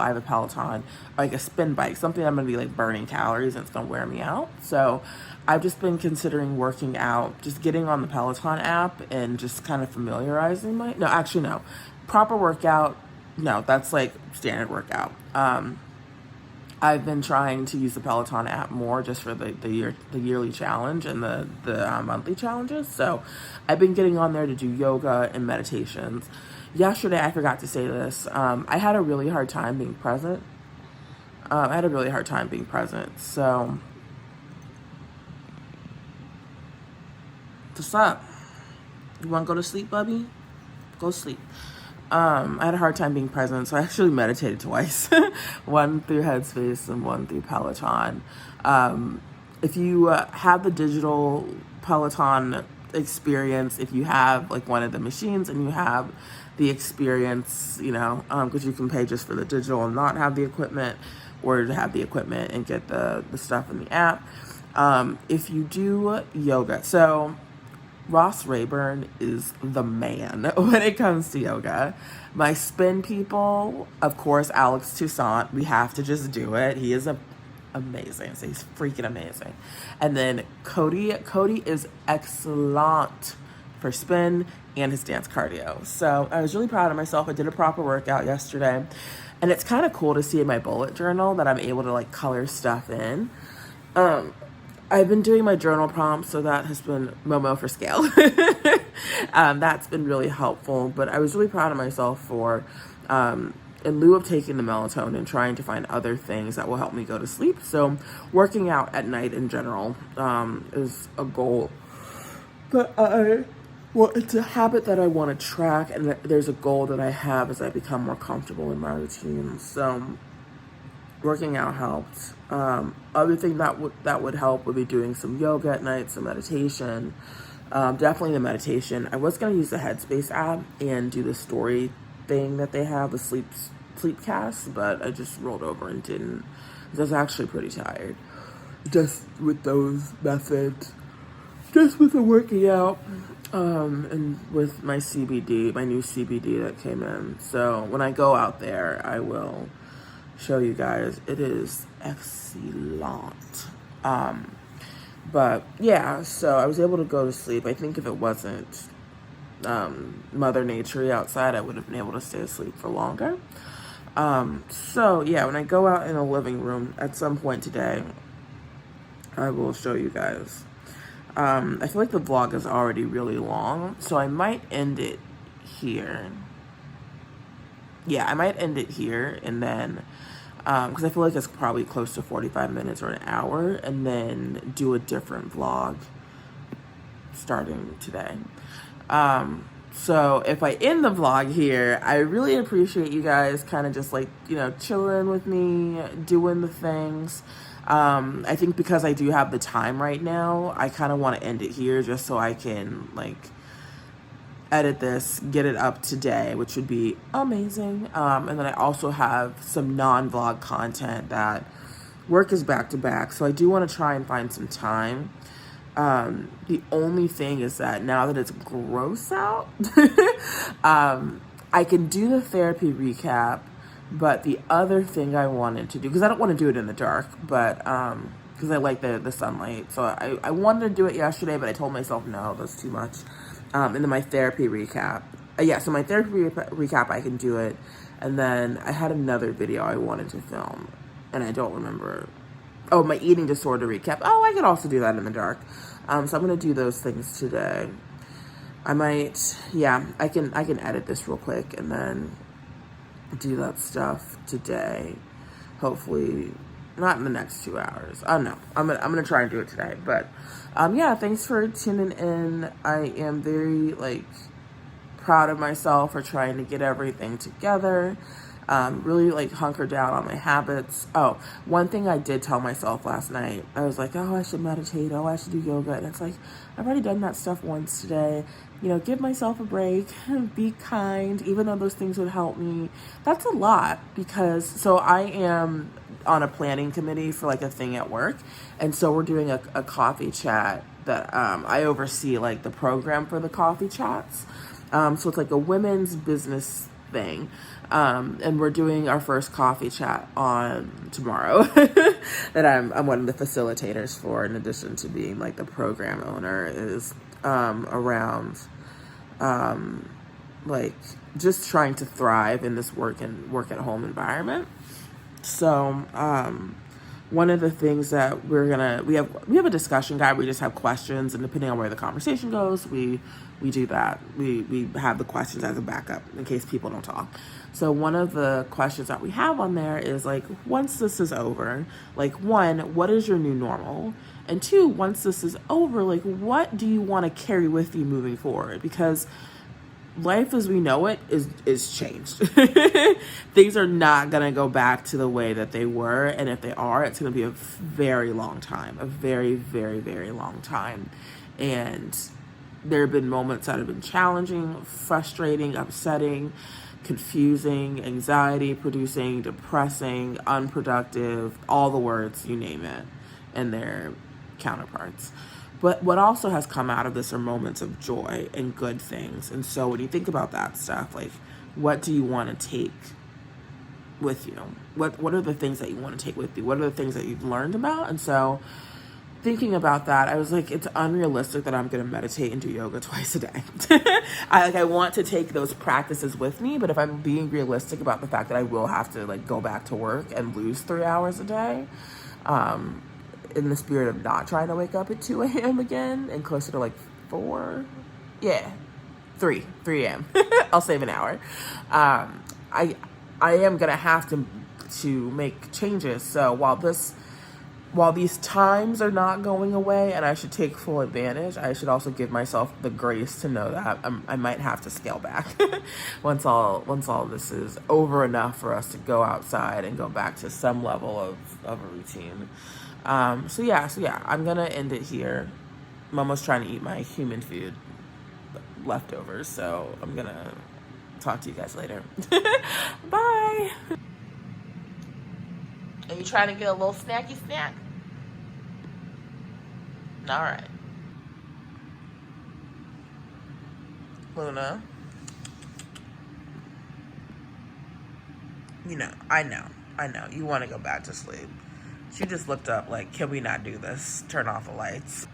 have a Peloton, like a spin bike, something I'm gonna be like burning calories and it's gonna wear me out. So I've just been considering working out, just getting on the Peloton app and just kind of familiarizing no, proper workout. No, that's like standard workout. I've been trying to use the Peloton app more just for the yearly challenge and the monthly challenges. So I've been getting on there to do yoga and meditations. Yesterday, I forgot to say this. I had a really hard time being present. So what's up? You want to go to sleep, Bubby? Go sleep. I had a hard time being present, so I actually meditated twice, one through Headspace and one through Peloton. If you have the digital Peloton experience, if you have like one of the machines and you have the experience, because you can pay just for the digital and not have the equipment, or to have the equipment and get the stuff in the app. If you do yoga, so Ross Rayburn is the man when it comes to yoga. My spin people, of course, Alex Toussaint, we have to just do it. He is amazing. So he's freaking amazing. And then Cody is excellent for spin and his dance cardio. So I was really proud of myself. I did a proper workout yesterday. And it's kind of cool to see in my bullet journal that I'm able to like color stuff in. I've been doing my journal prompts, so that has been Momo for scale. That's been really helpful, but I was really proud of myself for, in lieu of taking the melatonin, trying to find other things that will help me go to sleep. So working out at night in general is a goal. But it's a habit that I want to track, and there's a goal that I have as I become more comfortable in my routine. So working out helped. Other thing that would help would be doing some yoga at night, some meditation. Definitely the meditation. I was gonna use the Headspace app and do the story thing that they have, the sleep cast, but I just rolled over and didn't. I was actually pretty tired. Just with those methods, just with the working out, and with my CBD, my new CBD that came in. So when I go out there, I will show you guys. It is excellent. But yeah, so I was able to go to sleep. I think if it wasn't Mother Nature outside, I would have been able to stay asleep for longer. So yeah, when I go out in the living room at some point today, I will show you guys. I feel like the vlog is already really long, so I might end it here. Yeah, I might end it here, and then because I feel like it's probably close to 45 minutes or an hour, and then do a different vlog starting today. So if I end the vlog here, I really appreciate you guys kind of just like, chilling with me, doing the things. I think because I do have the time right now, I kind of want to end it here just so I can like edit this, get it up today, which would be amazing. And then I also have some non-vlog content that work is back to back, so I do want to try and find some time. The only thing is that now that it's gross out, I can do the therapy recap, but the other thing I wanted to do, because I don't want to do it in the dark, but because I like the sunlight, so I wanted to do it yesterday, but I told myself no, that's too much. And then my therapy recap. So my therapy recap, I can do it. And then I had another video I wanted to film, and I don't remember. Oh, my eating disorder recap. Oh, I could also do that in the dark. So I'm gonna do those things today. I might, I can edit this real quick and then do that stuff today. hopefully not in the next 2 hours. I don't know. I'm gonna try and do it today. But yeah, thanks for tuning in. I am very like proud of myself for trying to get everything together. Really like hunker down on my habits. Oh, one thing I did tell myself last night, I was like, oh, I should meditate. Oh, I should do yoga. And it's like, I've already done that stuff once today. You know, give myself a break, be kind, even though those things would help me. That's a lot because, so I am on a planning committee for like a thing at work. And so we're doing a coffee chat that I oversee like the program for the coffee chats. So it's like a women's business thing. And we're doing our first coffee chat on tomorrow that I'm one of the facilitators for, in addition to being like the program owner, is around like just trying to thrive in this work at home environment. So one of the things that we have a discussion guide. We just have questions, and depending on where the conversation goes, we do that. We have the questions as a backup in case people don't talk. So one of the questions that we have on there is like, once this is over, like, one, what is your new normal? And two, once this is over, like, what do you want to carry with you moving forward? Because life as we know it is changed. Things are not going to go back to the way that they were. And if they are, it's going to be a very long time, a very, very, very long time. And there have been moments that have been challenging, frustrating, upsetting, confusing, anxiety producing, depressing, unproductive, all the words, you name it, and their counterparts. But what also has come out of this are moments of joy and good things. And so when you think about that stuff, like, what do you want to take with you? What are the things that you want to take with you? What are the things that you've learned about? And so thinking about that, I was like, it's unrealistic that I'm going to meditate and do yoga twice a day. I want to take those practices with me, but if I'm being realistic about the fact that I will have to like go back to work and lose 3 hours a day, in the spirit of not trying to wake up at 2 a.m. again and closer to like 3 a.m. I'll save an hour. I am going to have to make changes. So while these times are not going away and I should take full advantage, I should also give myself the grace to know that I might have to scale back once all this is over enough for us to go outside and go back to some level of a routine. So yeah, I'm going to end it here. I'm almost trying to eat my human food leftovers, so I'm going to talk to you guys later. Bye. Are you trying to get a little snacky snack? All right. Luna. I know. You want to go back to sleep. She just looked up like, can we not do this? Turn off the lights.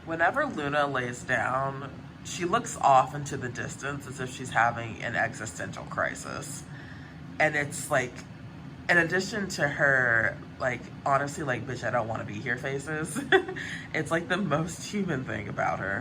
Whenever Luna lays down, she looks off into the distance as if she's having an existential crisis. And it's like, in addition to her, like, honestly, like, bitch, I don't want to be here faces, it's like the most human thing about her.